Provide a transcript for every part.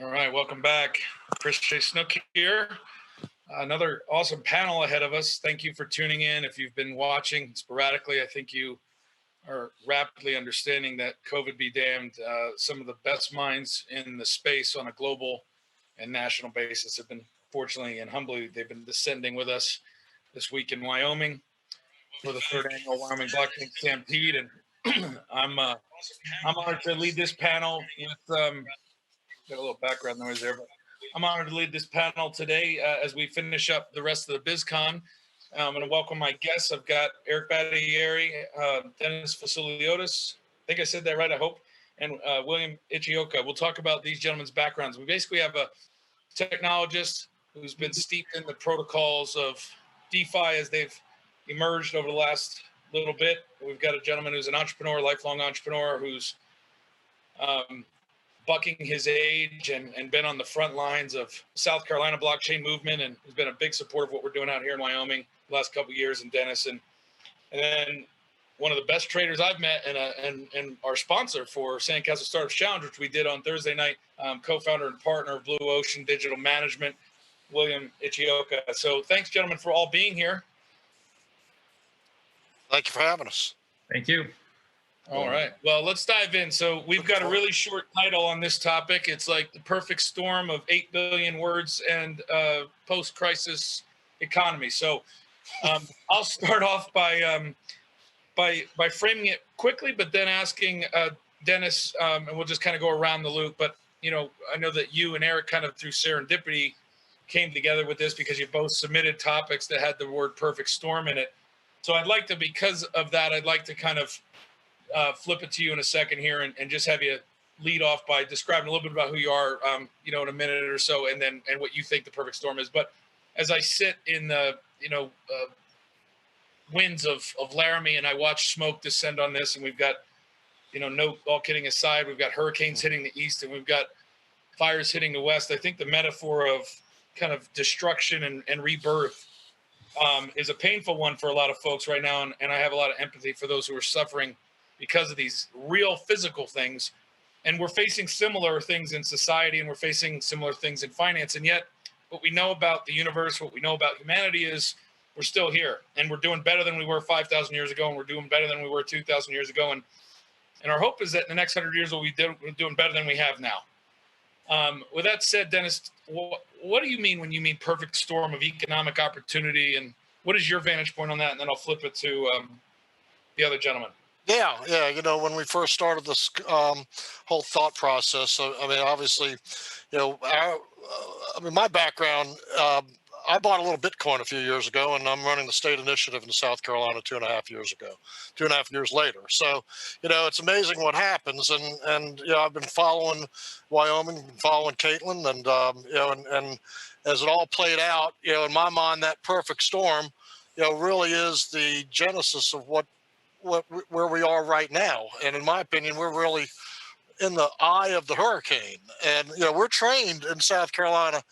All right, welcome back. Appreciate Snook here. Another awesome panel ahead of us. Thank you for tuning in. If you've been watching sporadically, I think you are rapidly understanding that COVID be damned. Some of the best minds in the space on a global and national basis have been, fortunately and humbly, they've been descending with us this week in Wyoming for the third annual Wyoming Blockchain Stampede. And I'm honored to lead this panel with got a little background noise there, but I'm honored to lead this panel today as we finish up the rest of the BizCon. I'm going to welcome my guests. I've got Eric Badiere, Dennis Fassuliotis. I think I said that right, I hope. And William Ichioka. We'll talk about these gentlemen's backgrounds. We basically have a technologist who's been steeped in the protocols of DeFi as they've emerged over the last little bit. We've got a gentleman who's an entrepreneur, lifelong entrepreneur, who's bucking his age and been on the front lines of South Carolina blockchain movement, and has been a big supporter of what we're doing out here in Wyoming the last couple of years. And Dennis, and then one of the best traders I've met, and our sponsor for Sandcastle Startups Challenge, which we did on Thursday night, co-founder and partner of Blue Ocean Digital Management, William Ichioka. So thanks, gentlemen, for all being here. Thank you for having us. Thank you. All right. Well, let's dive in. So we've got a really short title on this topic. It's like the perfect storm of 8 billion words and post-crisis economy. So I'll start off by framing it quickly, but then asking Dennis, and we'll just kind of go around the loop. But, you know, I know that you and Eric kind of through serendipity came together with this because you both submitted topics that had the word perfect storm in it. So I'd like to, because of that, I'd like to kind of flip it to you in a second here and just have you lead off by describing a little bit about who you are, you know, in a minute or so, and what you think the perfect storm is. But as I sit in the, you know, winds of Laramie and I watch smoke descend on this, and we've got, you know, no, all kidding aside, we've got hurricanes hitting the east and we've got fires hitting the west. I think the metaphor of kind of destruction and rebirth is a painful one for a lot of folks right now. And I have a lot of empathy for those who are suffering because of these real physical things. And we're facing similar things in society, and we're facing similar things in finance. And yet what we know about the universe, what we know about humanity is we're still here, and we're doing better than we were 5,000 years ago. And we're doing better than we were 2,000 years ago. And our hope is that in the next 100 years, we're doing better than we have now. With that said, Dennis, what do you mean when you mean perfect storm of economic opportunity? And what is your vantage point on that? And then I'll flip it to the other gentleman. Yeah. You know, when we first started this whole thought process, I mean, obviously, you know, my background, I bought a little Bitcoin a few years ago, and I'm running the state initiative in South Carolina 2.5 years ago, 2.5 years later. So, you know, it's amazing what happens. And you know, I've been following Wyoming, been following Caitlin, and, you know, and as it all played out, you know, in my mind, that perfect storm, you know, really is the genesis of where we are right now. And in my opinion, we're really in the eye of the hurricane. And, you know, we're trained in South Carolina,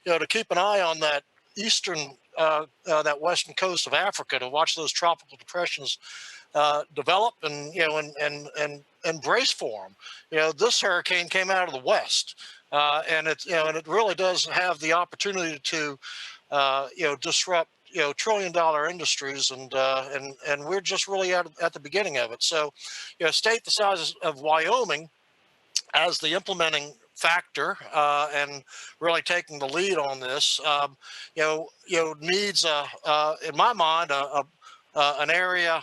you know, to keep an eye on that that western coast of Africa, to watch those tropical depressions develop and, you know, and brace for them. You know, this hurricane came out of the west, and it's, you know, and it really does have the opportunity to, you know, disrupt, you know, trillion-dollar industries, and we're just really at the beginning of it. So, you know, a state the size of Wyoming as the implementing factor and really taking the lead on this, you know, needs in my mind an area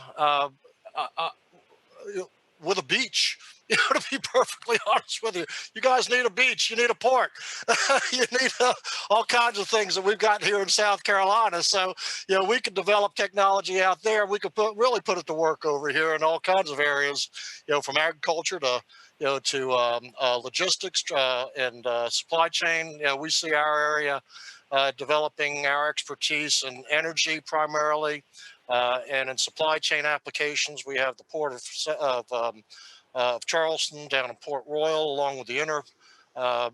with a beach. You know, to be perfectly honest with you, you guys need a beach, you need a port, you need all kinds of things that we've got here in South Carolina. So, you know, we could develop technology out there. We could really put it to work over here in all kinds of areas, you know, from agriculture to, you know, to logistics and supply chain. You know, we see our area developing our expertise in energy primarily, and in supply chain applications. We have the port of Charleston down in Port Royal, along with the you know,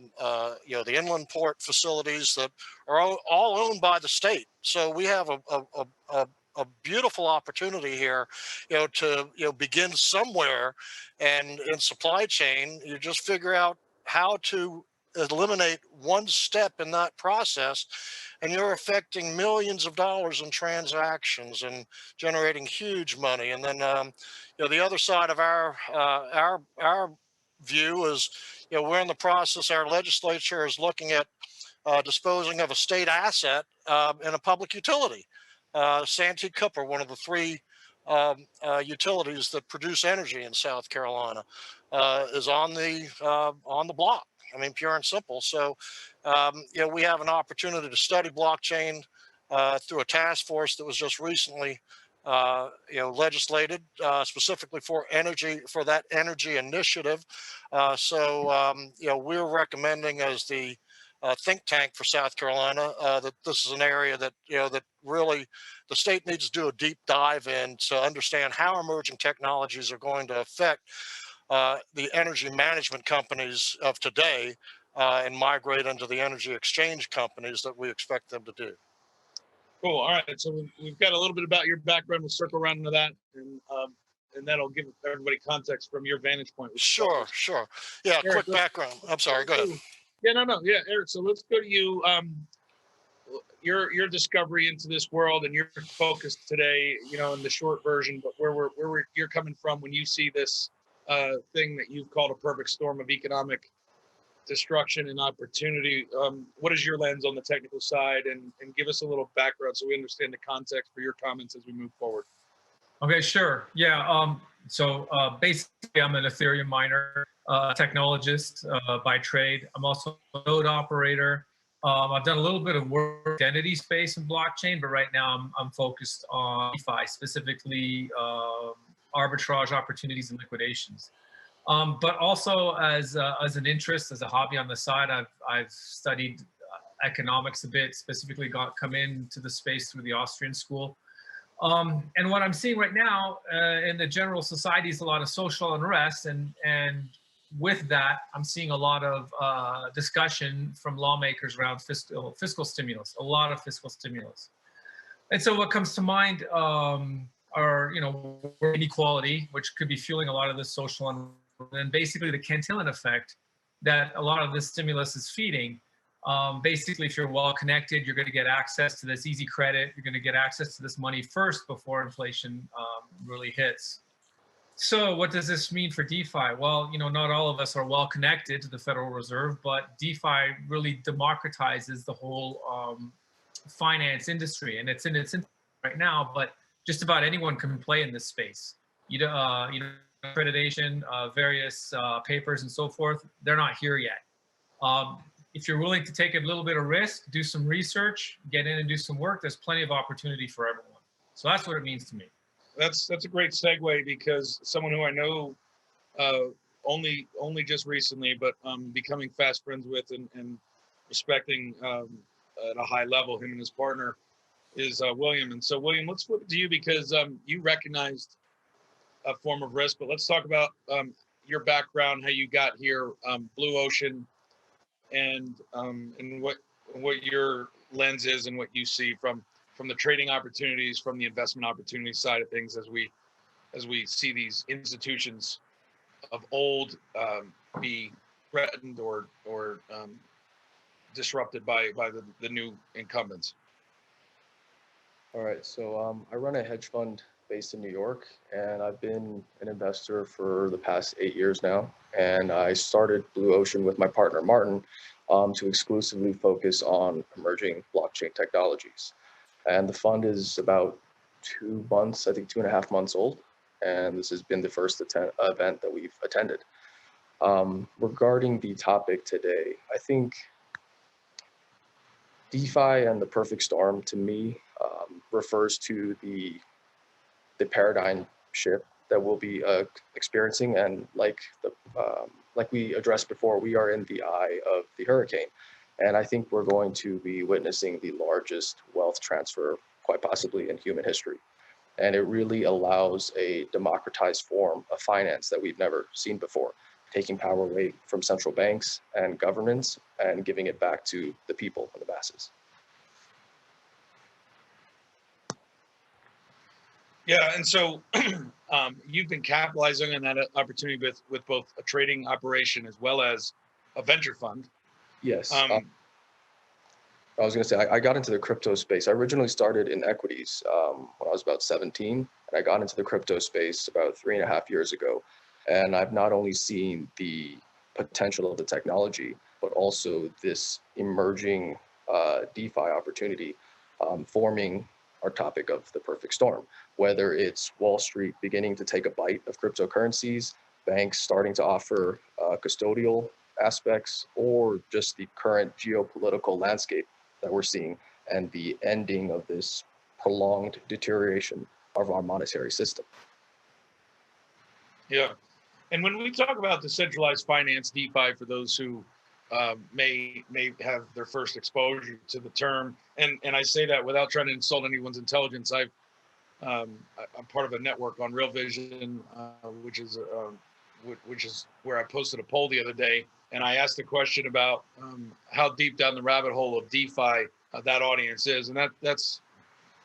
the inland port facilities that are all owned by the state. So we have a beautiful opportunity here, you know, to, you know, begin somewhere. And in supply chain, you just figure out how to eliminate one step in that process, and you're affecting millions of dollars in transactions and generating huge money. And then, the other side of our view is, we're in the process. Our legislature is looking at disposing of a state asset in a public utility. Santee Cooper, one of the three utilities that produce energy in South Carolina, is on the block. I mean, pure and simple. So, we have an opportunity to study blockchain through a task force that was just recently, legislated specifically for energy, for that energy initiative. We're recommending as the think tank for South Carolina that this is an area that that really the state needs to do a deep dive in to understand how emerging technologies are going to affect the energy management companies of today and migrate into the energy exchange companies that we expect them to do. Cool. All right. So we've got a little bit about your background. We'll circle around into that, and that'll give everybody context from your vantage point. Sure. Yeah, Eric, quick background. I'm sorry. Go ahead. Yeah, no. Yeah, Eric. So let's go to you. Your discovery into this world and your focus today. In the short version, but where you're coming from when you see this thing that you've called a perfect storm of economic destruction and opportunity. What is your lens on the technical side, and give us a little background so we understand the context for your comments as we move forward. Okay, sure. Yeah. So basically, I'm an Ethereum miner, technologist by trade. I'm also a node operator. I've done a little bit of work in identity space and blockchain, but right now I'm focused on DeFi, specifically arbitrage opportunities and liquidations. But also as an interest, as a hobby on the side, I've studied economics a bit. Specifically, come into the space through the Austrian school. And what I'm seeing right now in the general society is a lot of social unrest, and with that, I'm seeing a lot of discussion from lawmakers around fiscal stimulus, a lot of fiscal stimulus. And so what comes to mind are, inequality, which could be fueling a lot of this social unrest, and basically the Cantillon effect that a lot of this stimulus is feeding. Basically, if you're well connected, you're going to get access to this easy credit. You're going to get access to this money first before inflation really hits. So what does this mean for DeFi? Well, not all of us are well connected to the Federal Reserve, but DeFi really democratizes the whole finance industry, and it's in its infancy right now. But just about anyone can play in this space. Accreditation, various papers, and so forth. They're not here yet. If you're willing to take a little bit of risk, do some research, get in and do some work, there's plenty of opportunity for everyone. So that's what it means to me. That's a great segue, because someone who I know only just recently, but becoming fast friends with and respecting at a high level, him and his partner, is William. And so, William, let's flip it to you, because you recognized a form of risk, but let's talk about your background, how you got here, Blue Ocean, and what your lens is and what you see from the trading opportunities, from the investment opportunity side of things, as we see these institutions of old be threatened or disrupted by the new incumbents. All right, so I run a hedge fund based in New York, and I've been an investor for the past 8 years now. And I started Blue Ocean with my partner, Martin, to exclusively focus on emerging blockchain technologies. And the fund is about 2 months, I think 2.5 months old. And this has been the first event that we've attended. Regarding the topic today, I think DeFi and the perfect storm, to me, refers to the paradigm shift that we'll be experiencing. And like we addressed before, we are in the eye of the hurricane. And I think we're going to be witnessing the largest wealth transfer, quite possibly in human history. And it really allows a democratized form of finance that we've never seen before, taking power away from central banks and governments and giving it back to the people and the masses. Yeah, and so you've been capitalizing on that opportunity with both a trading operation as well as a venture fund. Yes. Um, I was going to say, I got into the crypto space. I originally started in equities when I was about 17, and I got into the crypto space about 3.5 years ago. And I've not only seen the potential of the technology, but also this emerging DeFi opportunity forming our topic of the perfect storm, whether it's Wall Street beginning to take a bite of cryptocurrencies, banks starting to offer custodial aspects, or just the current geopolitical landscape that we're seeing and the ending of this prolonged deterioration of our monetary system. yeah. And when we talk about decentralized finance, DeFi, for those who may have their first exposure to the term, and I say that without trying to insult anyone's intelligence. I'm part of a network on Real Vision, which is where I posted a poll the other day, and I asked a question about how deep down the rabbit hole of DeFi that audience is, and that's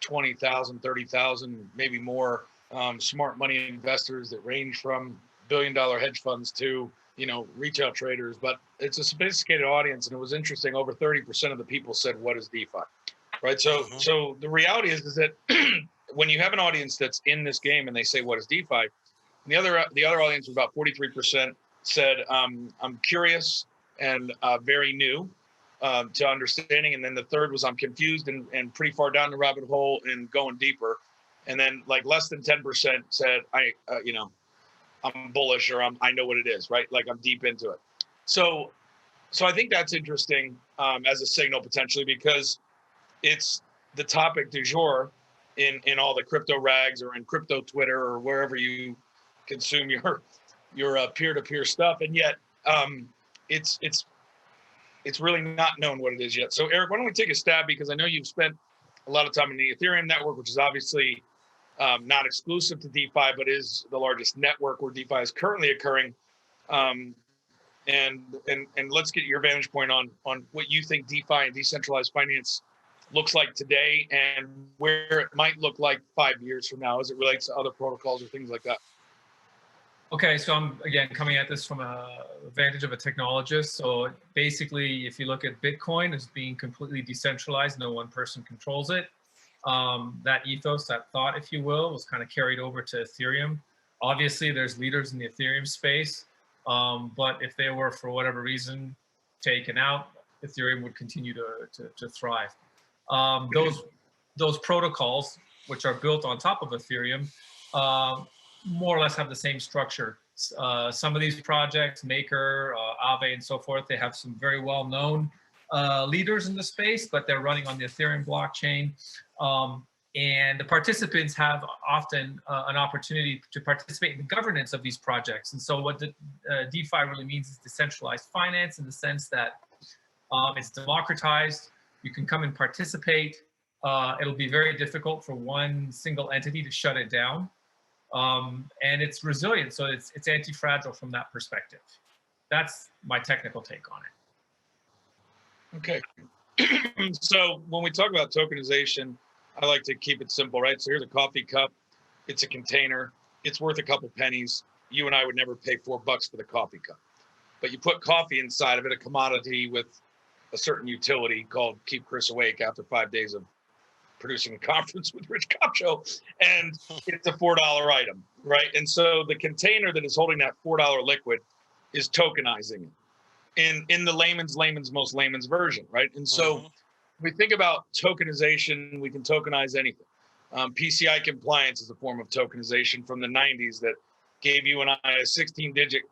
20,000, 30,000, maybe more smart money investors that range from billion-dollar hedge funds to retail traders. But it's a sophisticated audience, and it was interesting. Over 30% of the people said, "What is DeFi?" Right. So the reality is that when you have an audience that's in this game and they say, "What is DeFi?" The other audience, about 43%, said, "I'm curious and very new to understanding." And then the third was, "I'm confused and pretty far down the rabbit hole and going deeper." And then like less than 10% said, I'm bullish, or I know what it is, right? Like I'm deep into it. So I think that's interesting as a signal potentially, because it's the topic du jour in all the crypto rags or in crypto Twitter or wherever you consume your peer-to-peer stuff, and yet it's really not known what it is yet. So Eric, why don't we take a stab, because I know you've spent a lot of time in the Ethereum network, which is obviously not exclusive to DeFi, but is the largest network where DeFi is currently occurring. And let's get your vantage point on what you think DeFi and decentralized finance looks like today, and where it might look like 5 years from now as it relates to other protocols or things like that. Okay, so I'm again coming at this from a vantage of a technologist. So basically, if you look at Bitcoin as being completely decentralized, no one person controls it. That ethos, that thought, if you will, was kind of carried over to Ethereum. Obviously, there's leaders in the Ethereum space, but if they were, for whatever reason, taken out, Ethereum would continue to thrive. Those protocols, which are built on top of Ethereum, more or less have the same structure. Some of these projects, Maker, Aave, and so forth, they have some very well-known leaders in the space, but they're running on the Ethereum blockchain. And the participants have often an opportunity to participate in the governance of these projects. And so what the DeFi really means is decentralized finance, in the sense that it's democratized. You can come and participate. It'll be very difficult for one single entity to shut it down. And it's resilient, so it's anti-fragile from that perspective. That's my technical take on it. Okay. So when we talk about tokenization, I like to keep it simple, right? So here's a coffee cup. It's a container. It's worth a couple pennies. You and I would never pay $4 for the coffee cup. But you put coffee inside of it, a commodity with a certain utility called Keep Chris Awake after 5 days of producing a conference with Rich Capshaw, and it's a $4 item, right? And so the container that is holding that $4 liquid is tokenizing it in the layman's most layman's version, right? And so we think about tokenization, we can tokenize anything. PCI compliance is a form of tokenization from the 90s that gave you and I a 16-digit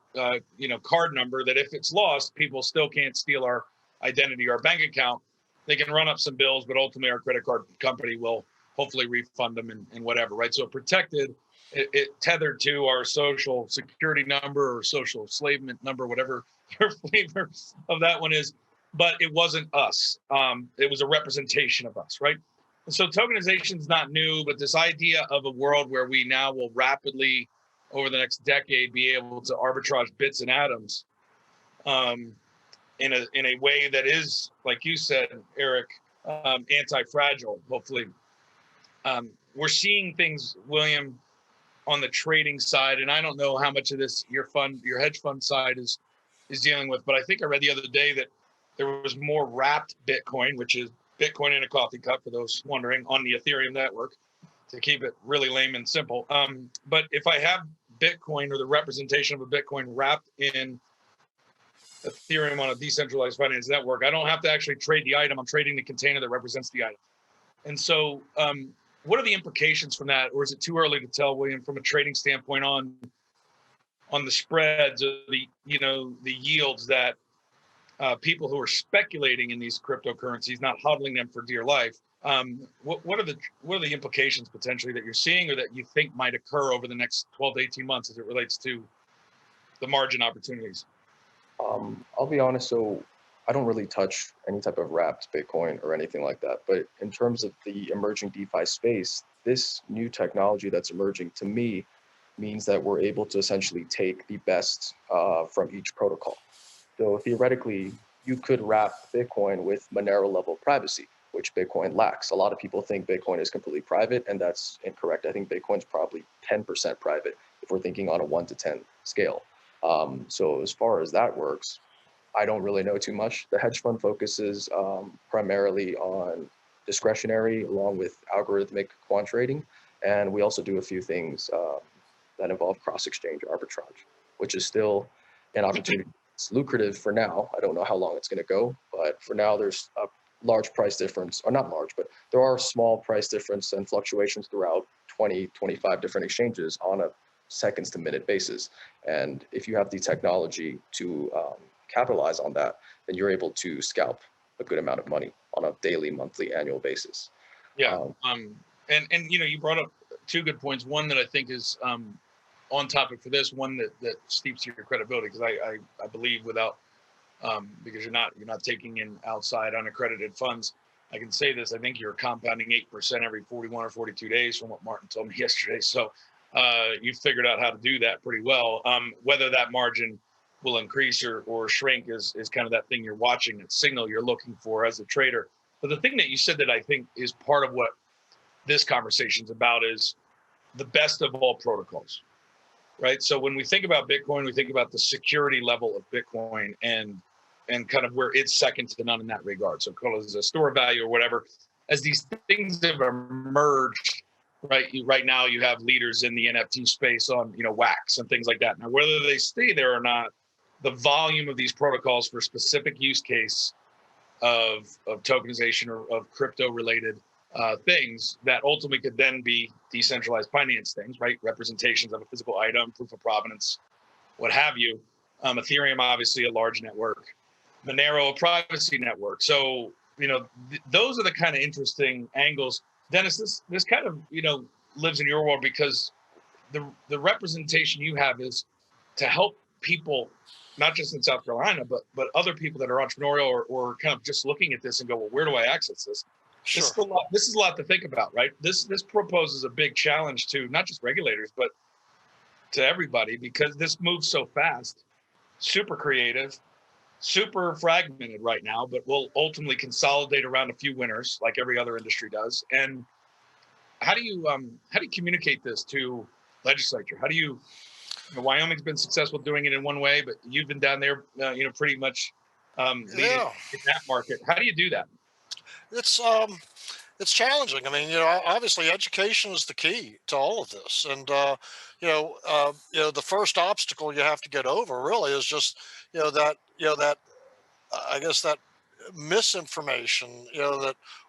card number that if it's lost, people still can't steal our identity or our bank account. They can run up some bills, but ultimately our credit card company will hopefully refund them and whatever, right? So it protected, it tethered to our social security number or social enslavement number, whatever your flavor of that one is, but it wasn't us. It was a representation of us, right? And so tokenization is not new, but this idea of a world where we now will rapidly, over the next decade, be able to arbitrage bits and atoms in a way that is, like you said, Eric, anti-fragile, hopefully. We're seeing things, William, on the trading side, and I don't know how much of this your hedge fund side is dealing with, but I think I read the other day that there was more wrapped Bitcoin, which is Bitcoin in a coffee cup, for those wondering, on the Ethereum network, to keep it really lame and simple. But if I have Bitcoin, or the representation of a Bitcoin wrapped in Ethereum on a decentralized finance network, I don't have to actually trade the item. I'm trading the container that represents the item. And so what are the implications from that? Or is it too early to tell, William, from a trading standpoint on the spreads, or the yields that people who are speculating in these cryptocurrencies, not hodling them for dear life, what are the implications potentially that you're seeing, or that you think might occur over the next 12 to 18 months as it relates to the margin opportunities? I'll be honest, so I don't really touch any type of wrapped Bitcoin or anything like that. But in terms of the emerging DeFi space, this new technology that's emerging, to me, means that we're able to essentially take the best from each protocol. So theoretically, you could wrap Bitcoin with Monero level privacy, which Bitcoin lacks. A lot of people think Bitcoin is completely private, and that's incorrect. I think Bitcoin's probably 10% private if we're thinking on a 1 to 10 scale. So as far as that works, I don't really know too much. The hedge fund focuses primarily on discretionary along with algorithmic quant trading. And we also do a few things that involve cross-exchange arbitrage, which is still an opportunity. It's lucrative for now. I don't know how long it's going to go, but for now there's a large price difference, or not large, but there are small price difference and fluctuations throughout 20, 25 different exchanges on a seconds to minute basis. And if you have the technology to capitalize on that, then you're able to scalp a good amount of money on a daily, monthly, annual basis. Yeah. And you brought up two good points. One that I think is on topic for this, one that steeps your credibility, because I believe without because you're not taking in outside unaccredited funds. I can say this: I think you're compounding 8% every 41 or 42 days, from what Martin told me yesterday. So you figured out how to do that pretty well. Whether that margin will increase or shrink is kind of that thing you're watching, that signal you're looking for as a trader. But the thing that you said that I think is part of what this conversation's about is the best of all protocols, right? So when we think about Bitcoin, we think about the security level of Bitcoin and kind of where it's second to none in that regard. So call it as a store of value or whatever. As these things have emerged, right now you have leaders in the NFT space on wax and things like that. Now, whether they stay there or not, the volume of these protocols for specific use case of tokenization or of crypto related things that ultimately could then be decentralized finance things, right? Representations of a physical item, proof of provenance, what have you. Ethereum, obviously a large network. Monero, a privacy network. So, those are the kind of interesting angles. Dennis, this kind of, lives in your world, because the representation you have is to help people, not just in South Carolina, but other people that are entrepreneurial or kind of just looking at this and go, well, where do I access this? Sure. This is a lot to think about, right? This proposes a big challenge to not just regulators, but to everybody, because this moves so fast, super creative, super fragmented right now, but will ultimately consolidate around a few winners, like every other industry does. And how do you communicate this to legislature? How do Wyoming's been successful doing it in one way, but you've been down there, pretty much leading in that market. How do you do that? It's challenging. I mean, obviously education is the key to all of this. And, the first obstacle you have to get over really is just, I guess that misinformation,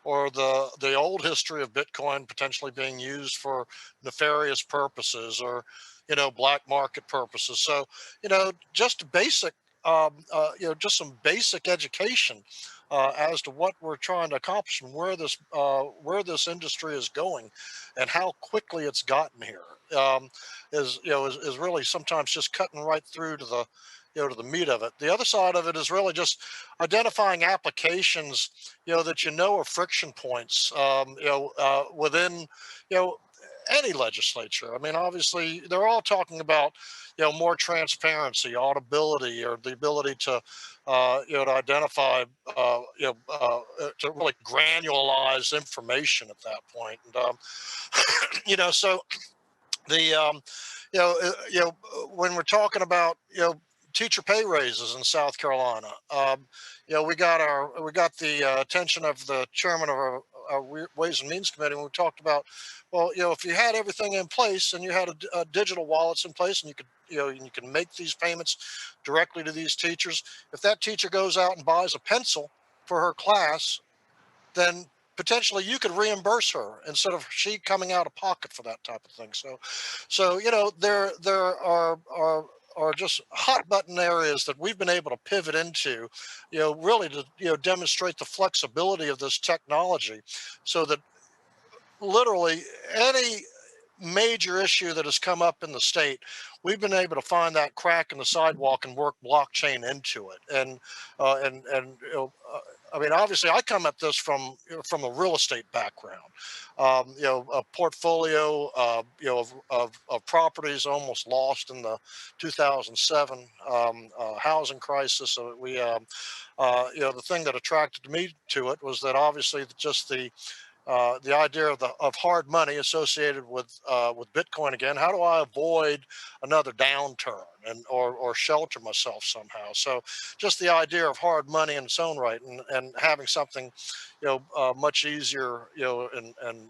or the old history of Bitcoin potentially being used for nefarious purposes, or, black market purposes. So, just basic, just some basic education as to what we're trying to accomplish and where this industry is going, and how quickly it's gotten here, is really sometimes just cutting right through to the meat of it. The other side of it is really just identifying applications, that are friction points, within, any legislature. I mean, obviously, they're all talking about, more transparency, audibility, or the ability to, to identify, to really granularize information at that point. And, so the, when we're talking about, teacher pay raises in South Carolina. You know, we got the attention of the chairman of our Ways and Means Committee when we talked about, well, you know, if you had everything in place and you had a digital wallets in place and you could, you know, you can make these payments directly to these teachers. If that teacher goes out and buys a pencil for her class, then potentially you could reimburse her instead of she coming out of pocket for that type of thing. So you know, there are just hot button areas that we've been able to pivot into, you know, really to, you know, demonstrate the flexibility of this technology, so that literally any major issue that has come up in the state, we've been able to find that crack in the sidewalk and work blockchain into it. And you know, I mean, obviously, I come at this from, you know, from a real estate background. You know, a portfolio, you know, of properties almost lost in the 2007 housing crisis. So you know, the thing that attracted me to it was that obviously just the idea of hard money associated with Bitcoin again. How do I avoid another downturn and or shelter myself somehow? So just the idea of hard money in its own right, and having something, you know, much easier, you know, and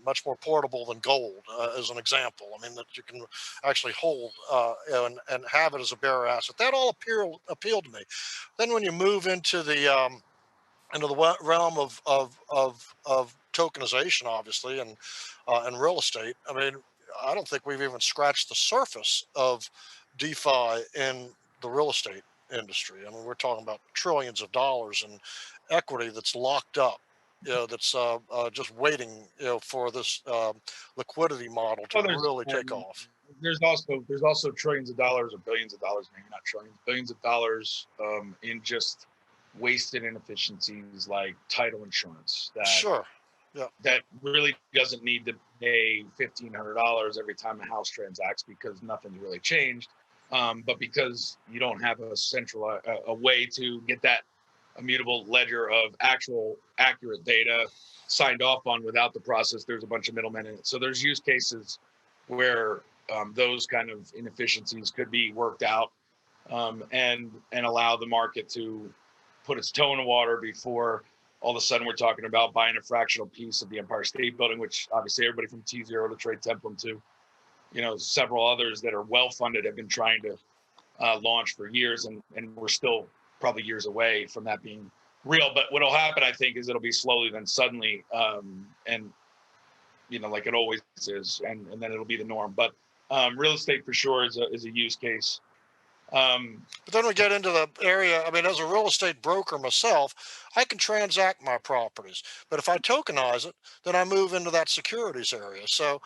much more portable than gold, as an example. I mean, that you can actually hold, you know, and have it as a bearer asset. That all appealed to me. Then when you move into the realm of tokenization, obviously, and real estate. I mean, I don't think we've even scratched the surface of DeFi in the real estate industry. I mean, we're talking about trillions of dollars in equity that's locked up. You know, that's just waiting, you know, for this liquidity model to Well, really take off. there's also trillions of dollars, or billions of dollars, maybe not trillions, billions of dollars in just wasted inefficiencies like title insurance Sure. Yeah. that really doesn't need to pay $1,500 every time a house transacts, because nothing's really changed, but because you don't have a central a way to get that immutable ledger of actual accurate data signed off on without the process. There's a bunch of middlemen in it. So there's use cases where those kind of inefficiencies could be worked out, and allow the market to put its toe in the water before all of a sudden we're talking about buying a fractional piece of the Empire State Building, which obviously everybody from T0 to Trade Templum to, you know, several others that are well funded have been trying to launch for years, and we're still probably years away from that being real. But what'll happen, I think, is it'll be slowly then suddenly, and you know, like it always is, and then it'll be the norm. But real estate for sure is a use case. But then we get into the area. I mean, as a real estate broker myself, I can transact my properties, but if I tokenize it, then I move into that securities area. So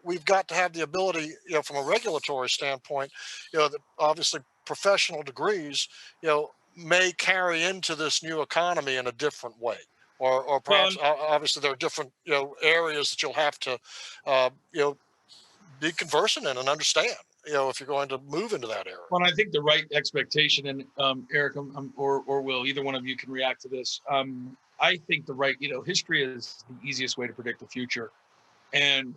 we've got to have the ability, you know, from a regulatory standpoint, you know, that obviously professional degrees, you know, may carry into this new economy in a different way. Or perhaps, obviously, there are different, you know, areas that you'll have to, you know, be conversant in and understand, you know, if you're going to move into that area. Well, I think the right expectation, and Eric, or Will, either one of you can react to this. I think the right, you know, history is the easiest way to predict the future, and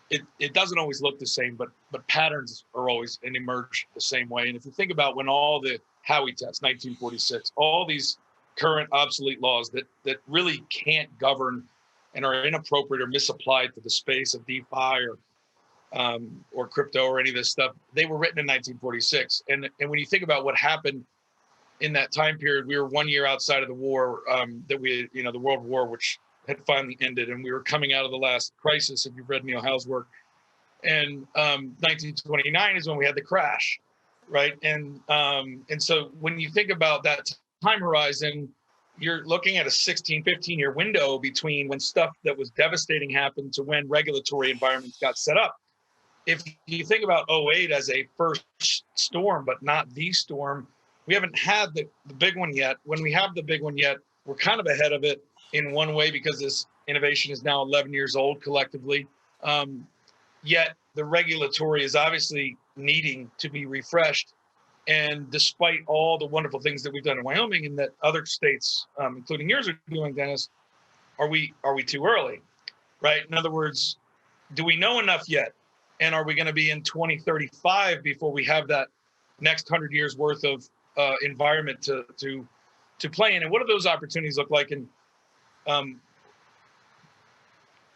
it doesn't always look the same, but patterns are always and emerge the same way. And if you think about when all the Howey tests, 1946, all these current obsolete laws that really can't govern and are inappropriate or misapplied to the space of DeFi or crypto or any of this stuff, they were written in 1946. And when you think about what happened in that time period, we were 1 year outside of the war that we, you know, the World War, which had finally ended, and we were coming out of the last crisis. If you've read Neil Howe's work, and 1929 is when we had the crash, right? And so when you think about that time horizon, you're looking at a 15-year window between when stuff that was devastating happened to when regulatory environments got set up. If you think about 08 as a first storm, but not the storm, we haven't had the big one yet. When we have the big one yet, we're kind of ahead of it in one way, because this innovation is now 11 years old collectively. Yet the regulatory is obviously needing to be refreshed. And despite all the wonderful things that we've done in Wyoming and that other states, including yours, are doing, Dennis, are we too early, right? In other words, do we know enough yet? And are we going to be in 2035 before we have that next 100 years worth of environment to play in. And what do those opportunities look like in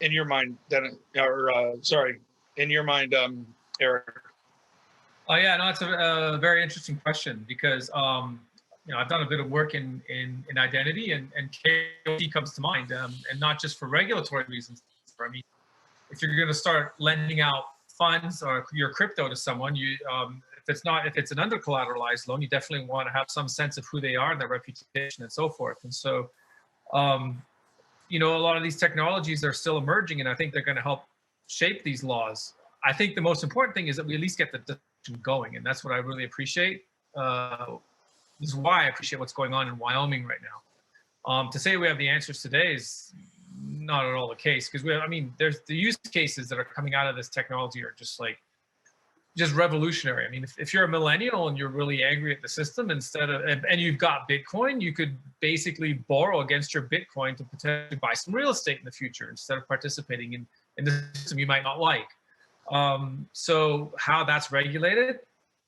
your mind, Dennis, or sorry, in your mind, Eric? Oh yeah, no, it's a very interesting question because you know, I've done a bit of work in identity, and KYC comes to mind, and not just for regulatory reasons. I mean, if you're going to start lending out funds or your crypto to someone, you if it's an under collateralized loan, you definitely want to have some sense of who they are, their reputation, and so forth. And so, you know, a lot of these technologies are still emerging, and I think they're going to help shape these laws. I think the most important thing is that we at least get the discussion going, and that's what I really appreciate. This is why I appreciate what's going on in Wyoming right now. To say we have the answers today is not at all the case, because I mean, there's the use cases that are coming out of this technology are just revolutionary. I mean, if you're a millennial and you're really angry at the system, and you've got Bitcoin, you could basically borrow against your Bitcoin to potentially buy some real estate in the future instead of participating in the system you might not like. So how that's regulated,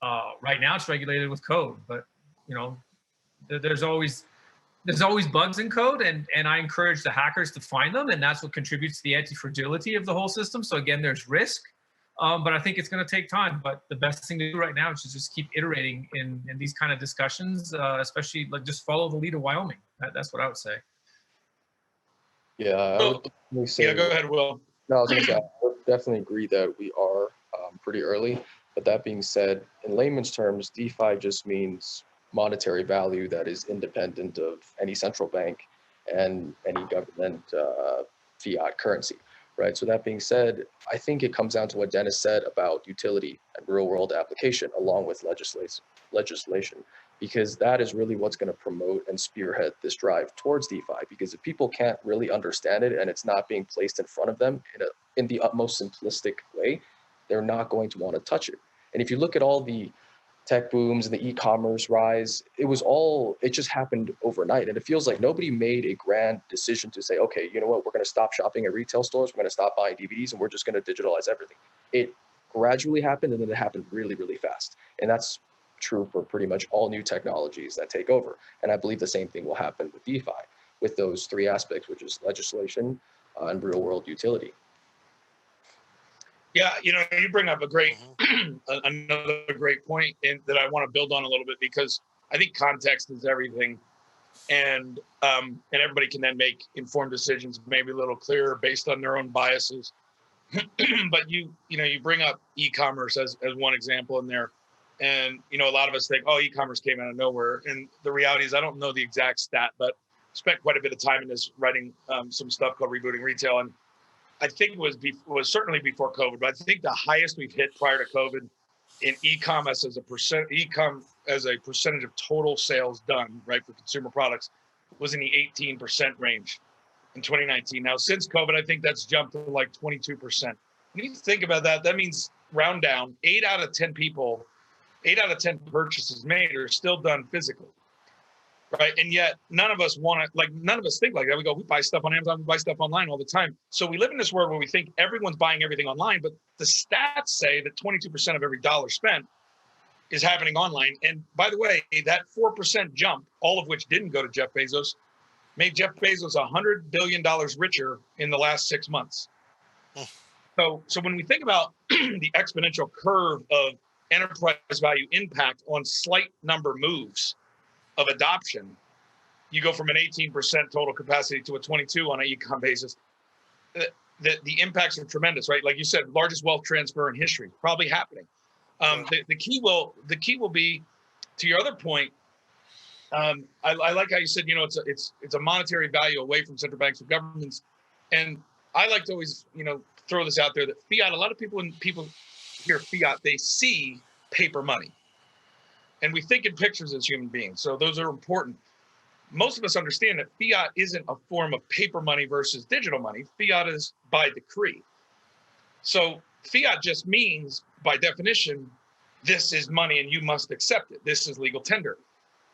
right now it's regulated with code, but you know, there's always bugs in code, and I encourage the hackers to find them, and that's what contributes to the anti-fragility of the whole system. So again, there's risk, but I think it's going to take time. But the best thing to do right now is to just keep iterating in these kind of discussions, especially like just follow the lead of Wyoming. That's what I would say. Yeah, I would definitely say. Yeah, go ahead, Will. No, I was going to say, I would definitely agree that we are pretty early. But that being said, in layman's terms, DeFi just means monetary value that is independent of any central bank and any government fiat currency, right? So that being said, I think it comes down to what Dennis said about utility and real world application along with legislation, because that is really what's going to promote and spearhead this drive towards DeFi. Because if people can't really understand it and it's not being placed in front of them in the utmost simplistic way, they're not going to want to touch it. And if you look at all the tech booms and the e-commerce rise, it just happened overnight. And it feels like nobody made a grand decision to say, okay, you know what, we're going to stop shopping at retail stores, we're going to stop buying DVDs, and we're just going to digitalize everything. It gradually happened, and then it happened really, really fast. And that's true for pretty much all new technologies that take over. And I believe the same thing will happen with DeFi, with those three aspects, which is legislation and real world utility. Yeah, you know, you bring up another great point that I want to build on a little bit, because I think context is everything, and everybody can then make informed decisions, maybe a little clearer based on their own biases. But you bring up e-commerce as one example in there, and you know, a lot of us think, oh, e-commerce came out of nowhere, and the reality is I don't know the exact stat, but spent quite a bit of time in this writing some stuff called Rebooting Retail, and I think it was certainly before COVID, but I think the highest we've hit prior to COVID in e-commerce as a percentage of total sales done, right, for consumer products, was in the 18% range in 2019. Now, since COVID, I think that's jumped to like 22%. When you think about that, that means round down, 8 out of 10 purchases made are still done physically. Right. And yet none of us think like that. We buy stuff on Amazon, we buy stuff online all the time. So we live in this world where we think everyone's buying everything online, but the stats say that 22% of every dollar spent is happening online. And by the way, that 4% jump, all of which didn't go to Jeff Bezos, made Jeff Bezos $100 billion richer in the last 6 months. So when we think about the exponential curve of enterprise value impact on slight number moves of adoption, you go from an 18% total capacity to a 22 on an e-com basis. The impacts are tremendous, right? Like you said, largest wealth transfer in history, probably happening. The key will be, to your other point. I like how you said, you know, it's a monetary value away from central banks and governments, and I like to always, you know, throw this out there that fiat. A lot of people, when people hear fiat, they see paper money. And we think in pictures as human beings. So those are important. Most of us understand that fiat isn't a form of paper money versus digital money. Fiat is by decree. So fiat just means, by definition, this is money and you must accept it. This is legal tender.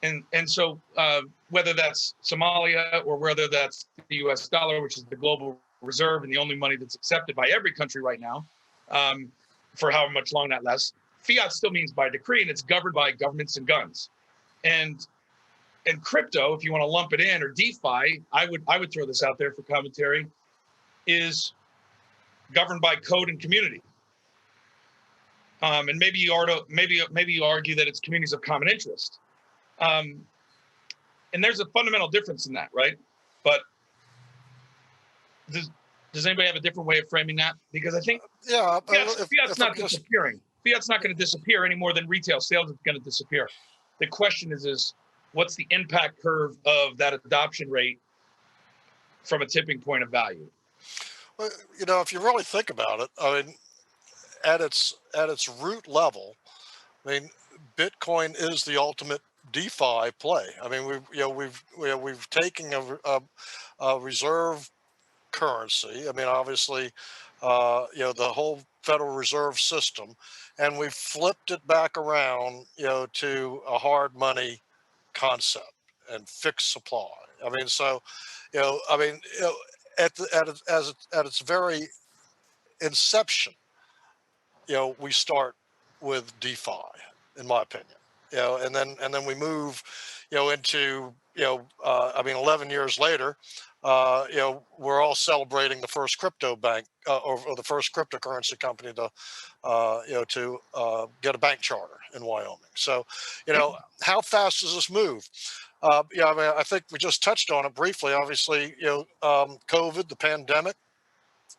And so whether that's Somalia or whether that's the US dollar, which is the global reserve and the only money that's accepted by every country right now, for however much long that lasts, fiat still means by decree, and it's governed by governments and guns. And crypto, if you want to lump it in, or DeFi, I would throw this out there for commentary, is governed by code and community. And maybe you argue that it's communities of common interest. And there's a fundamental difference in that, right? But does anybody have a different way of framing that? Because I think fiat's not disappearing. Fiat's not going to disappear any more than retail sales are going to disappear. The question is what's the impact curve of that adoption rate from a tipping point of value? Well, you know, if you really think about it, I mean, at its root level, I mean, Bitcoin is the ultimate DeFi play. I mean, we've taken a reserve currency. I mean, obviously, you know, the whole Federal Reserve System, and we've flipped it back around, you know, to a hard money concept and fixed supply. I mean, so, you know, I mean, you know, at its very inception, you know, we start with DeFi, in my opinion, you know, and then we move, you know, into, you know, I mean, 11 years later, you know, we're all celebrating the first crypto bank or the first cryptocurrency company to, you know, to get a bank charter in Wyoming. So, you know, how fast does this move? Yeah, I mean, I think we just touched on it briefly. Obviously, you know, COVID, the pandemic,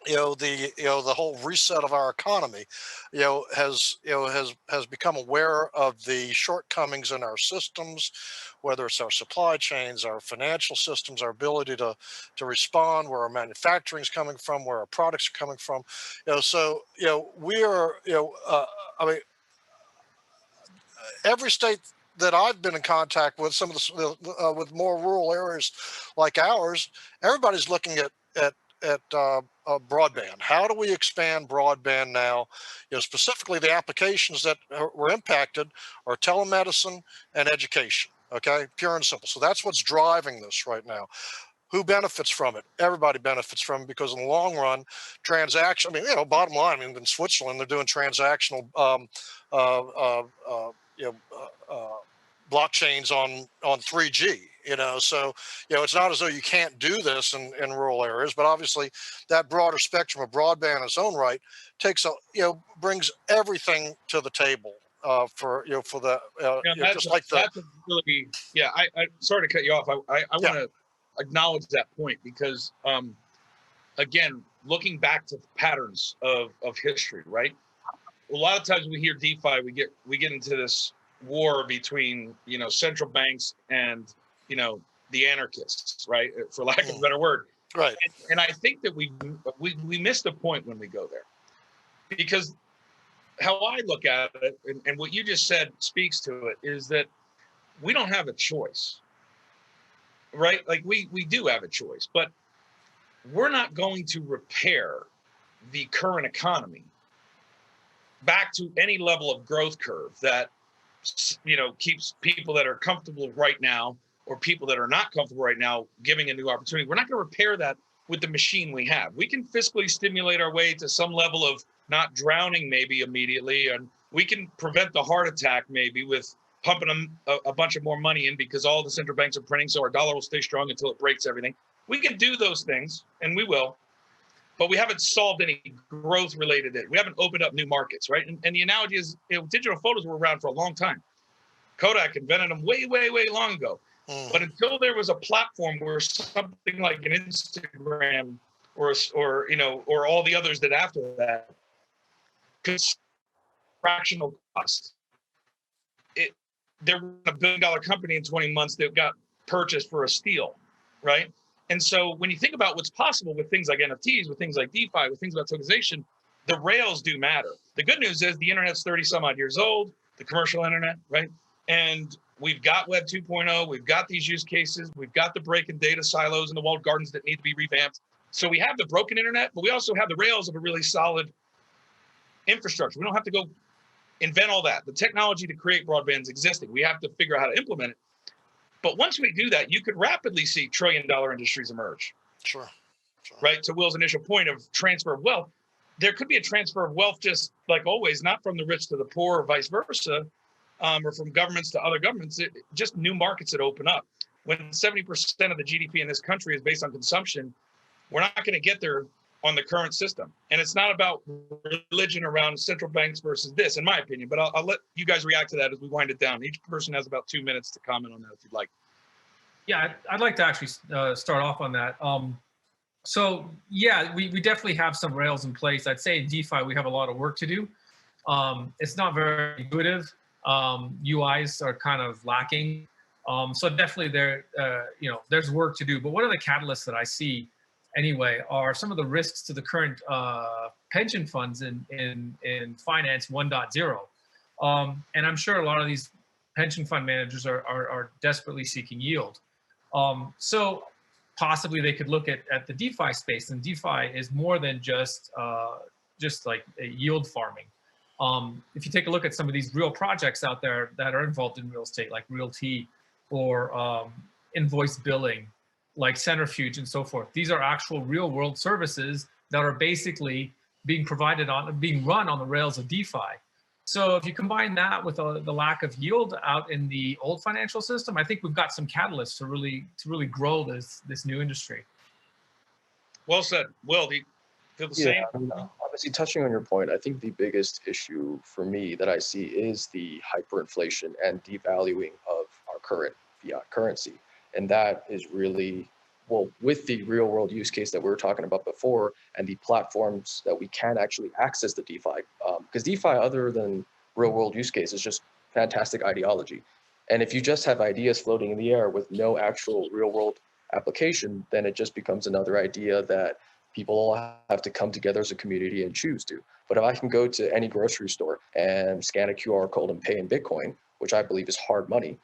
you know, the whole reset of our economy, you know, has become aware of the shortcomings in our systems, whether it's our supply chains, our financial systems, our ability to respond, where our manufacturing is coming from, where our products are coming from, you know. So, you know, we are, you know, I mean, every state that I've been in contact with, some of the with more rural areas like ours, everybody's looking at broadband. How do we expand broadband now? You know, specifically the applications that were impacted are telemedicine and education. Okay, pure and simple. So that's what's driving this right now. Who benefits from it? Everybody benefits from it, because in the long run, transaction. I mean, you know, bottom line. I mean, in Switzerland, they're doing transactional, you know, blockchains on 3G. You know, so, you know, it's not as though you can't do this in rural areas, but obviously that broader spectrum of broadband in its own right takes a, you know, brings everything to the table for, you know, for the you know, just like the. That's a really, yeah. I sorry to cut you off. I want to acknowledge that point, because again, looking back to patterns of history, right? A lot of times we hear DeFi, we get into this war between, you know, central banks and, you know, the anarchists, right? For lack of a better word. Right. And I think that we missed a point when we go there, because how I look at it, and what you just said speaks to it, is that we don't have a choice, right? Like we do have a choice, but we're not going to repair the current economy back to any level of growth curve that, you know, keeps people that are comfortable right now, or people that are not comfortable right now, giving a new opportunity. We're not going to repair that with the machine we have. We can fiscally stimulate our way to some level of not drowning maybe immediately, and we can prevent the heart attack maybe with pumping a bunch of more money in, because all the central banks are printing, so our dollar will stay strong until it breaks everything. We can do those things, and we will, but we haven't solved any growth related to it. We haven't opened up new markets, right? And the analogy is, you know, digital photos were around for a long time. Kodak invented them way, way, way long ago. But until there was a platform where something like an Instagram or you know, or all the others that after that, because fractional cost, there was a $1 billion company in 20 months that got purchased for a steal, right? And so when you think about what's possible with things like NFTs, with things like DeFi, with things about tokenization, the rails do matter. The good news is the internet's 30 some odd years old, the commercial internet, right? And we've got Web 2.0, we've got these use cases, we've got the break in data silos and the walled gardens that need to be revamped. So we have the broken internet, but we also have the rails of a really solid infrastructure. We don't have to go invent all that. The technology to create broadband is existing. We have to figure out how to implement it. But once we do that, you could rapidly see $1 trillion industries emerge. Sure. Right? To Will's initial point of transfer of wealth, there could be a transfer of wealth, just like always, not from the rich to the poor or vice versa, or from governments to other governments, just new markets that open up. When 70% of the GDP in this country is based on consumption, we're not going to get there on the current system. And it's not about religion around central banks versus this, in my opinion, but I'll let you guys react to that as we wind it down. Each person has about 2 minutes to comment on that if you'd like. Yeah, I'd like to actually start off on that. So yeah, we definitely have some rails in place. I'd say in DeFi, we have a lot of work to do. It's not very intuitive. UIs are kind of lacking. So definitely there's work to do. But one of the catalysts that I see anyway are some of the risks to the current pension funds in finance 1.0. And I'm sure a lot of these pension fund managers are desperately seeking yield. So possibly they could look at the DeFi space, and DeFi is more than just like a yield farming. If you take a look at some of these real projects out there that are involved in real estate, like Realty or invoice billing, like Centrifuge and so forth, these are actual real world services that are basically being run on the rails of DeFi. So if you combine that with the lack of yield out in the old financial system, I think we've got some catalysts to really grow this new industry. Well said. Will, do you feel the same? Obviously, touching on your point, I think the biggest issue for me that I see is the hyperinflation and devaluing of our current fiat currency. And that is really, well, with the real world use case that we were talking about before and the platforms that we can actually access the DeFi, because DeFi, other than real world use case, is just fantastic ideology. And if you just have ideas floating in the air with no actual real world application, then it just becomes another idea that people all have to come together as a community and choose to. But if I can go to any grocery store and scan a QR code and pay in Bitcoin, which I believe is hard money,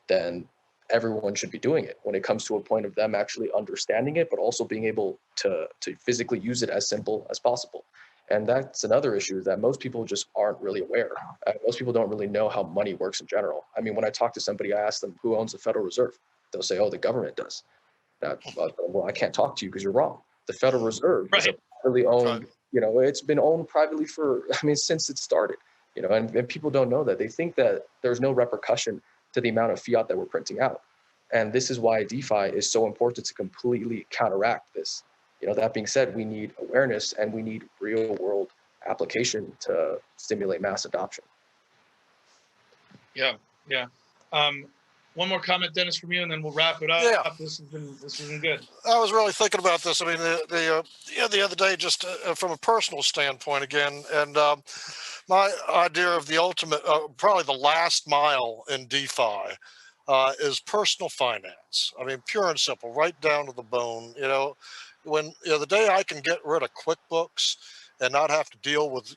then everyone should be doing it when it comes to a point of them actually understanding it, but also being able to physically use it as simple as possible. And that's another issue, that most people just aren't really aware. Most people don't really know how money works in general. I mean, when I talk to somebody, I ask them who owns the Federal Reserve. They'll say, oh, the government does. Well, I can't talk to you because you're wrong. The Federal Reserve is a privately owned, it's been owned privately since it started, and people don't know that. They think that there's no repercussion to the amount of fiat that we're printing out. And this is why DeFi is so important to completely counteract this. That being said, we need awareness and we need real world application to stimulate mass adoption. Yeah. One more comment, Dennis, from you, and then we'll wrap it up. Yeah. This has been good. I was really thinking about this. I mean, the other day, just from a personal standpoint again, and my idea of the ultimate, probably the last mile in DeFi, is personal finance. I mean, pure and simple, right down to the bone. When the day I can get rid of QuickBooks and not have to deal with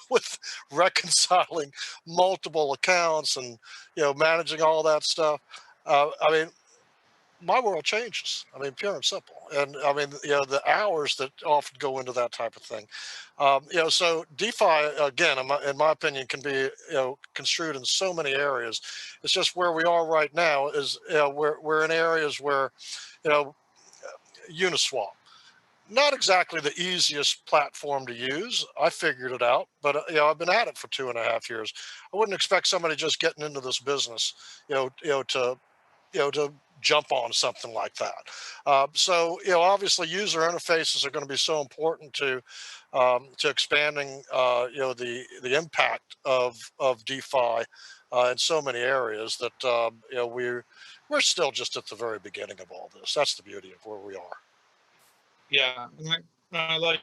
with reconciling multiple accounts and managing all that stuff, I mean, my world changes. I mean, pure and simple. And I mean, the hours that often go into that type of thing. So DeFi, again, in my opinion, can be construed in so many areas. It's just where we are right now is we're in areas where Uniswap, not exactly the easiest platform to use. I figured it out, but I've been at it for 2.5 years. I wouldn't expect somebody just getting into this business, to jump on something like that. So obviously, user interfaces are going to be so important to expanding the impact of DeFi in so many areas that we're still just at the very beginning of all this. That's the beauty of where we are. Yeah, and I like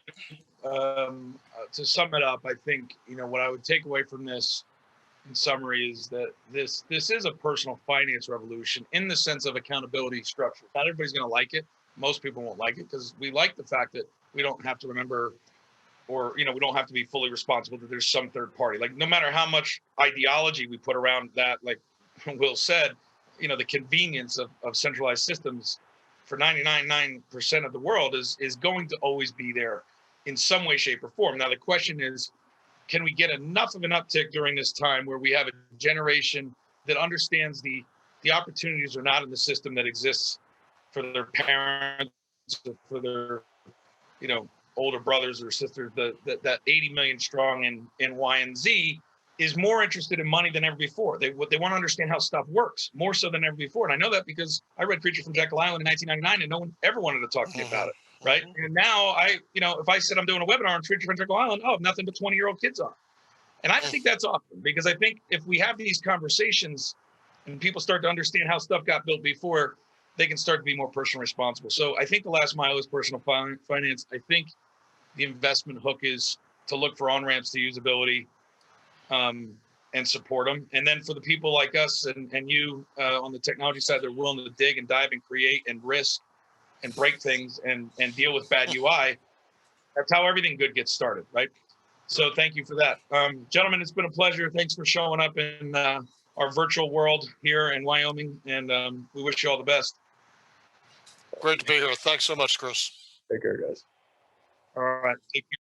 to sum it up. I think what I would take away from this, in summary, is that this is a personal finance revolution in the sense of accountability structure. Not everybody's going to like it. Most people won't like it because we like the fact that we don't have to remember, or we don't have to be fully responsible that there's some third party. Like, no matter how much ideology we put around that, like Will said, the convenience of centralized systems for 99.9% of the world is going to always be there in some way, shape, or form. Now the question is, can we get enough of an uptick during this time where we have a generation that understands the opportunities are not in the system that exists for their parents, for their older brothers or sisters, that 80 million strong in Y and Z, is more interested in money than ever before. They want to understand how stuff works more so than ever before. And I know that because I read Creature from Jekyll Island in 1999 and no one ever wanted to talk to me about it. Right. And now if I said I'm doing a webinar on Creature from Jekyll Island, have nothing but 20-year-old kids on. And I think that's awesome, because I think if we have these conversations and people start to understand how stuff got built before, they can start to be more personally responsible. So I think the last mile is personal finance. I think the investment hook is to look for on-ramps to usability, and support them. And then for the people like us and you on the technology side, they're willing to dig and dive and create and risk and break things and deal with bad UI. That's how everything good gets started, right? So thank you for that. Gentlemen, it's been a pleasure. Thanks for showing up in our virtual world here in Wyoming, and we wish you all the best. Great to be here. Thanks so much, Chris. Take care, guys. All right. Take care.